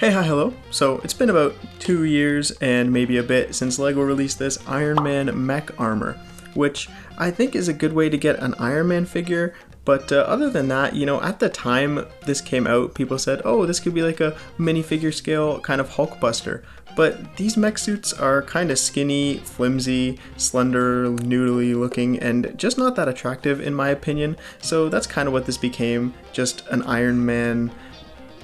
Hey, hi, hello. So it's been about 2 years and maybe a bit since LEGO released this Iron Man mech armor, which I think is a good way to get an Iron Man figure. But other than that, at the time this came out, people said, oh, this could be like a minifigure scale kind of Hulkbuster. But these mech suits are kind of skinny, flimsy, slender, noodly looking, and just not that attractive in my opinion. So that's kind of what this became, just an Iron Man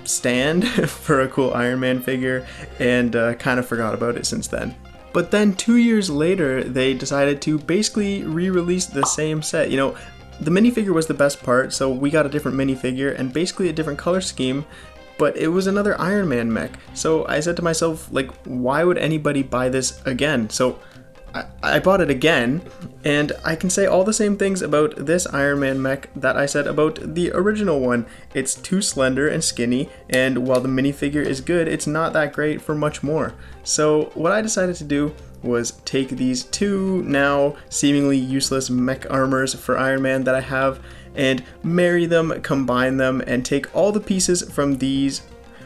stand for a cool Iron Man figure, and kind of forgot about it since then. But then 2 years later, they decided to basically re-release the same set. The minifigure was the best part, so we got a different minifigure and basically a different color scheme, but it was another Iron Man mech. So I said to myself, like, why would anybody buy this again? So I bought it again, and I can say all the same things about this Iron Man mech that I said about the original one. It's too slender and skinny, and while the minifigure is good, it's not that great for much more. So what I decided to do was take these two now seemingly useless mech armors for Iron Man that I have and marry them, combine them, and take all the pieces from these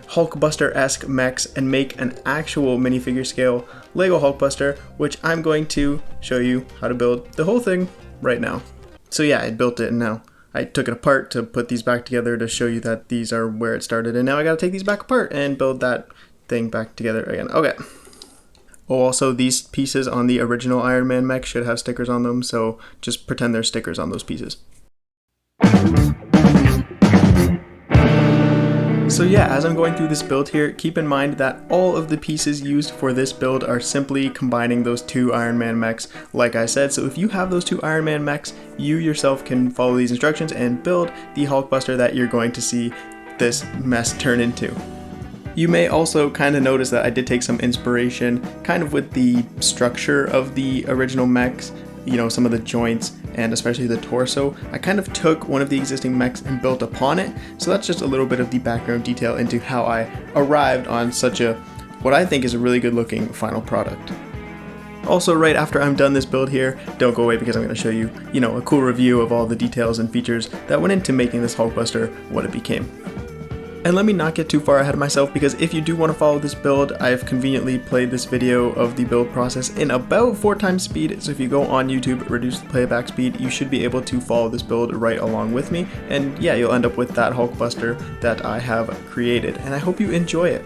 Hulkbuster-esque mechs and make an actual minifigure scale LEGO Hulkbuster, which I'm going to show you how to build the whole thing right now. So yeah, I built it, and now I took it apart to put these back together to show you that these are where it started, and now I gotta take these back apart and build that thing back together again. Okay. Oh, also, these pieces on the original Iron Man mech should have stickers on them, so just pretend there's stickers on those pieces. So yeah, as I'm going through this build here, keep in mind that all of the pieces used for this build are simply combining those two Iron Man mechs, like I said. So if you have those two Iron Man mechs, you yourself can follow these instructions and build the Hulkbuster that you're going to see this mess turn into. You may also kind of notice that I did take some inspiration kind of with the structure of the original mechs, some of the joints and especially the torso. I kind of took one of the existing mechs and built upon it, so that's just a little bit of the background detail into how I arrived on such a, what I think is a really good looking final product. Also, right after I'm done this build here, don't go away because I'm going to show you, a cool review of all the details and features that went into making this Hulkbuster what it became. And let me not get too far ahead of myself, because if you do want to follow this build, I've conveniently played this video of the build process in about 4 times speed, so if you go on YouTube, reduce the playback speed, you should be able to follow this build right along with me, and yeah, you'll end up with that Hulkbuster that I have created, and I hope you enjoy it.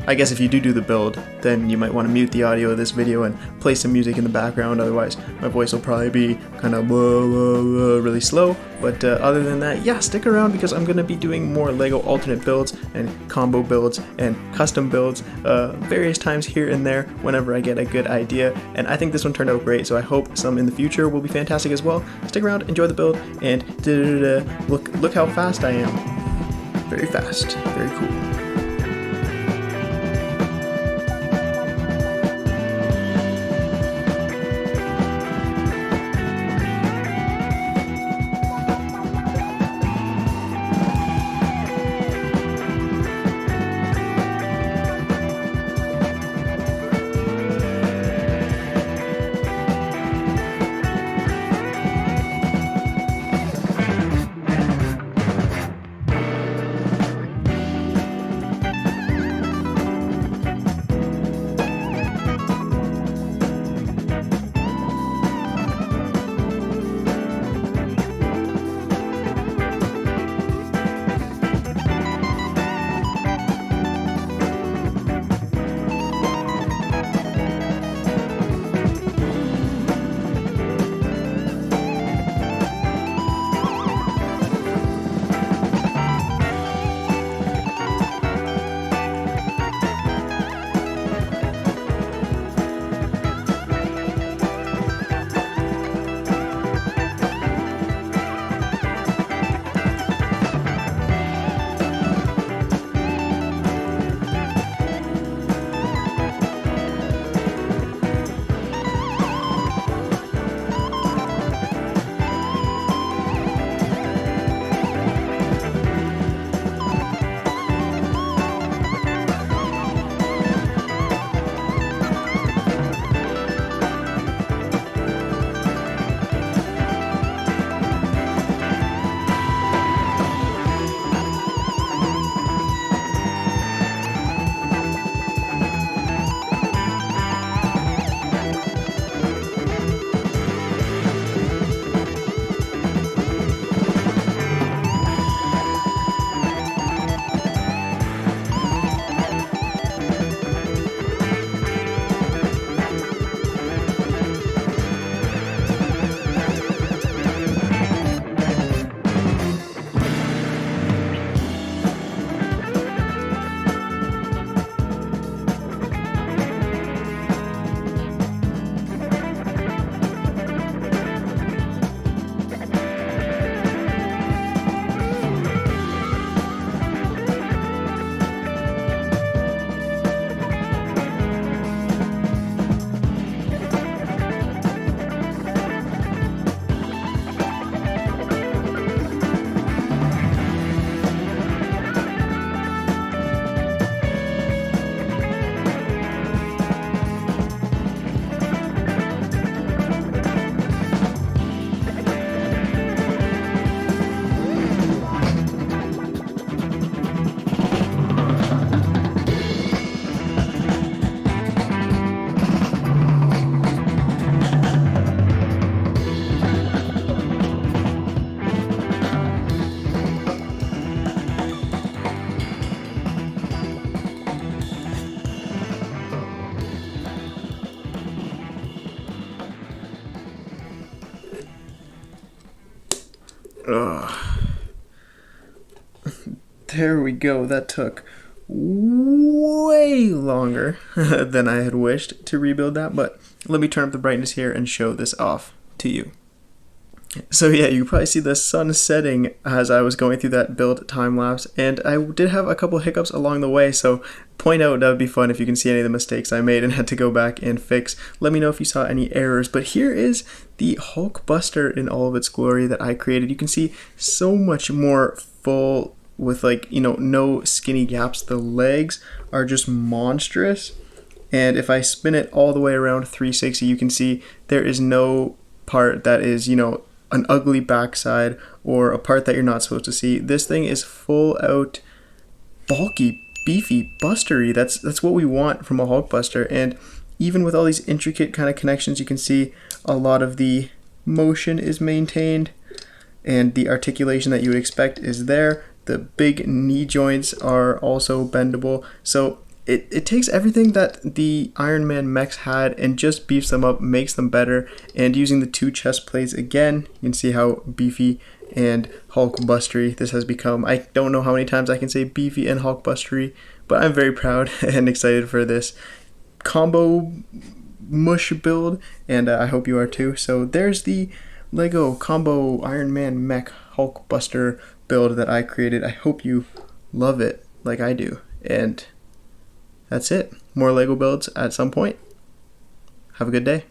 I guess if you do the build, then you might want to mute the audio of this video and play some music in the background, otherwise my voice will probably be kind of really slow. But other than that, yeah, stick around because I'm going to be doing more LEGO alternate builds and combo builds and custom builds various times here and there whenever I get a good idea. And I think this one turned out great, so I hope some in the future will be fantastic as well. Stick around, enjoy the build, and look how fast I am. Very fast, very cool. Ugh. There we go. That took way longer than I had wished to rebuild that, but let me turn up the brightness here and show this off to you. So yeah, you probably see the sun setting as I was going through that build time lapse, and I did have a couple hiccups along the way, so point out, that would be fun if you can see any of the mistakes I made and had to go back and fix. Let me know if you saw any errors, but here is the Hulkbuster in all of its glory that I created. You can see so much more full with, like, you know, no skinny gaps. The legs are just monstrous, and if I spin it all the way around 360, you can see there is no part that is, you know, an ugly backside or a part that you're not supposed to see. This thing is full out bulky, beefy, bustery. That's what we want from a Hulkbuster. And even with all these intricate kind of connections, you can see a lot of the motion is maintained and the articulation that you would expect is there. The big knee joints are also bendable. So it takes everything that the Iron Man mechs had and just beefs them up, makes them better. And using the 2 chest plates again, you can see how beefy and Hulkbustery this has become. I don't know how many times I can say beefy and Hulkbustery, but I'm very proud and excited for this combo mush build, and I hope you are too. So there's the LEGO combo Iron Man mech Hulkbuster build that I created. I hope you love it like I do, and that's it. More LEGO builds at some point. Have a good day.